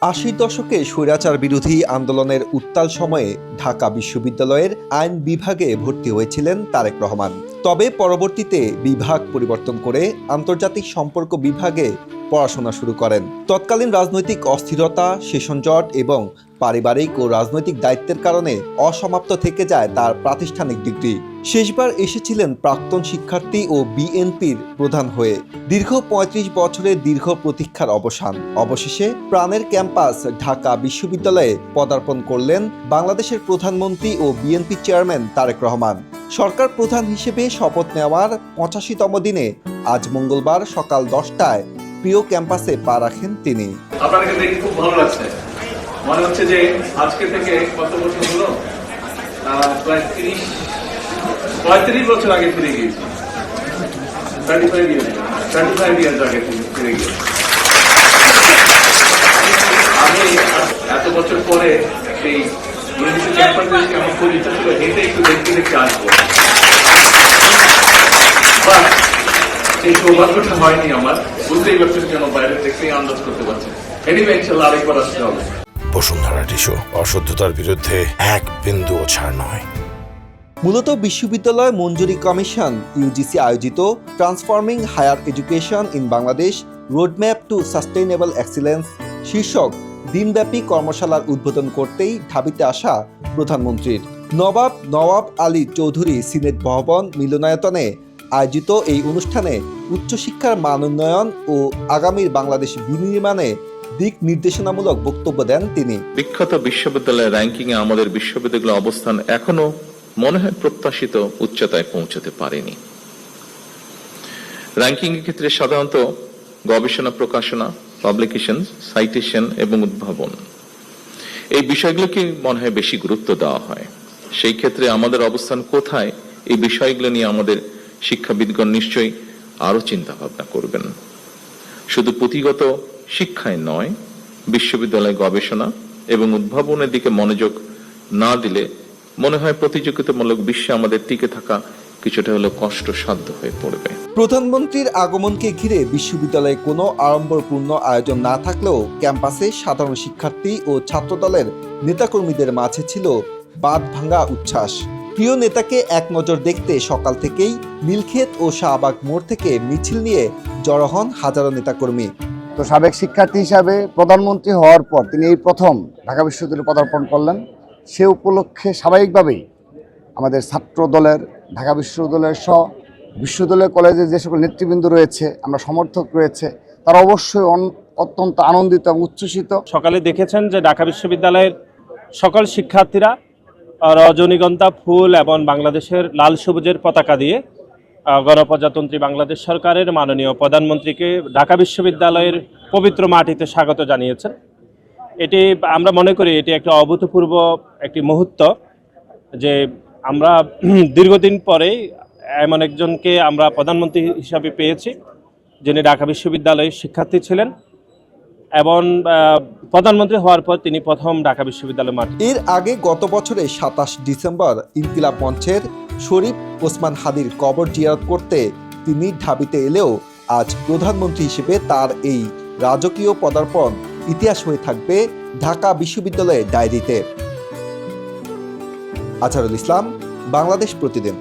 আশির দশকে স্বৈরাচার বিরোধী আন্দোলনের উত্তাল সময়ে ঢাকা বিশ্ববিদ্যালয়ের আইন বিভাগে ভর্তি হয়েছিলেন তারেক রহমান। তবে পরবর্তীতে বিভাগ পরিবর্তন করে আন্তর্জাতিক সম্পর্ক বিভাগে পড়াশোনা শুরু করেন। তৎকালীন রাজনৈতিক অস্থিরতা, সেশন জট এবং পারিবারিক ও রাজনৈতিক দায়িত্বের কারণে অসমাপ্ত থেকে যায় তার প্রাতিষ্ঠানিক ডিগ্রি। শেষবার এসেছিলেন প্রাক্তন শিক্ষার্থী ও বিএনপির প্রধান হয়ে। দীর্ঘ ৩৫ বছরের দীর্ঘ প্রতীক্ষার অবসান। অবশেষে প্রাণের ক্যাম্পাস ঢাকা বিশ্ববিদ্যালয়ে পদার্পণ করলেন বাংলাদেশের প্রধানমন্ত্রী ও বিএনপি চেয়ারম্যান তারেক রহমান। সরকার প্রধান হিসেবে শপথ নেওয়ার ৮৫তম দিনে আজ মঙ্গলবার সকাল ১০টায় প্রিয় ক্যাম্পাসে পা রাখেন তিনি। আপনাকে দেখে খুব ভালো লাগছে। মনে হচ্ছে যে আজকে থেকে কত বছর হলো, প্রায় ৩৫ বছর আগে ফিরে গিয়েছি। 35 ইয়ার্স আগে ফিরে গিয়েছি। আমি এত বছর পরে সেই ইউনিভার্সিটি ক্যাম্পাসে আমার খুব ইচ্ছা ছিল হেঁটে একটু দেখতে আসবো, এই সৌভাগ্যটা হয়নি আমার। বুঝতেই পারছেন কেন বাইরে দেখতেই আন্দাজ করতে পারছেন। এনিওয়ে ইনশাআল্লাহ আরেকবার আসতে হবে। বসুন্ধরা টিস্যু, অশুদ্ধতার বিরুদ্ধে এক বিন্দুও ছাড় নয়। মূলত বিশ্ববিদ্যালয় মঞ্জুরি কমিশন ইউজিসি আয়োজিত transforming higher education in Bangladesh roadmap to sustainable excellence শীর্ষক দিনব্যাপী কর্মশালার উদ্বোধন করতেই ঢাবিতে আসা প্রধানমন্ত্রীর। নওয়াব আলী চৌধুরী সিনেট ভবন মিলনায়তনে আয়োজিত এই অনুষ্ঠানে উচ্চশিক্ষার মান উন্নয়ন ও আগামীর বাংলাদেশ বিনির্মাণে দিক নির্দেশনামূলক বক্তব্য দেন তিনি। বিখ্যাত বিশ্ববিদ্যালয়ের র্যাঙ্কিং এ আমাদের বিশ্ববিদ্যালয়ের অবস্থান এখনো মনে হয় প্রত্যাশিত উচ্চতায় পৌঁছতে পারেনি। র্যাঙ্কিং এর ক্ষেত্রে সাধারণত গবেষণা, প্রকাশনা, পাবলিকেশন, সাইটেশন এবং উদ্ভাবন এই বিষয়গুলোকে মনে হয় বেশি গুরুত্ব দেওয়া হয়। সেই ক্ষেত্রে আমাদের অবস্থান কোথায়, এই বিষয়গুলো নিয়ে আমাদের শিক্ষাবিদগণ নিশ্চয়ই আরো চিন্তা ভাবনা করবেন। শুধু পুঁথিগত শিক্ষায় নয়, বিশ্ববিদ্যালয় গবেষণা এবং উদ্ভাবনের দিকে মনোযোগ না দিলে মনে হয় প্রতিযোগিতামূলক বিশ্বে আমাদের টিকে থাকা কিছুটা হলেও কষ্টসাধ্য হয়ে পড়বে। প্রধানমন্ত্রীর আগমনকে ঘিরে বিশ্ববিদ্যালয়ে কোনো আড়ম্বরপূর্ণ আয়োজন না থাকলেও ক্যাম্পাসে সাধারণ শিক্ষার্থী ও ছাত্রদলের নেতাকর্মীদের মাঝে ছিল বাঁধ ভাঙা উচ্ছ্বাস। প্রিয় নেতাকে এক নজর দেখতে সকাল থেকেই নীলক্ষেত ও শাহবাগ মোড় থেকে মিছিল নিয়ে জড়ো হন হাজারো নেতাকর্মী। তো সাবেক শিক্ষার্থী হিসাবে প্রধানমন্ত্রী হওয়ার পর তিনি এই প্রথম ঢাকা বিশ্ববিদ্যালয়ে পদার্পণ করলেন। সে উপলক্ষে স্বাভাবিকভাবেই আমাদের ছাত্র দলের, ঢাকা বিশ্ববিদ্যালয়ের সহ বিশ্ববিদ্যালয় কলেজে যে সকল নেতৃবৃন্দ রয়েছে, আমরা সমর্থক রয়েছে, তারা অবশ্যই অত্যন্ত আনন্দিত এবং উচ্ছ্বসিত। সকালে দেখেছেন যে ঢাকা বিশ্ববিদ্যালয়ের সকল শিক্ষার্থীরা রজনীগন্ধা ফুল এবং বাংলাদেশের লাল সবুজের পতাকা দিয়ে গণপ্রজাতন্ত্রী বাংলাদেশ সরকারের মাননীয় প্রধানমন্ত্রীকে ঢাকা বিশ্ববিদ্যালয়ের পবিত্র মাটিতে স্বাগত জানিয়েছেন। এটি আমরা মনে করি এটি একটা অভূতপূর্ব একটি মুহূর্ত, যে আমরা দীর্ঘদিন পরে এমন একজনকে আমরা প্রধানমন্ত্রী হিসাবে পেয়েছি যিনি ঢাকা বিশ্ববিদ্যালয়ের শিক্ষার্থী ছিলেন এবং প্রধানমন্ত্রী হওয়ার পর তিনি প্রথম ঢাকা বিশ্ববিদ্যালয় মাঠ। এর আগে গত বছরে ২৭ ডিসেম্বর ইনকিলাব মঞ্চের শরীফ ওসমান হাদির কবর জিয়ারত করতে তিনি ঢাবিতে এলেও আজ প্রধানমন্ত্রী হিসেবে তার এই রাজকীয় পদার্পণ ইতিহাস হয়ে থাকবে ঢাকা বিশ্ববিদ্যালয়ের ডায়েরিতে। আজহারুল ইসলাম, বাংলাদেশ প্রতিদিন।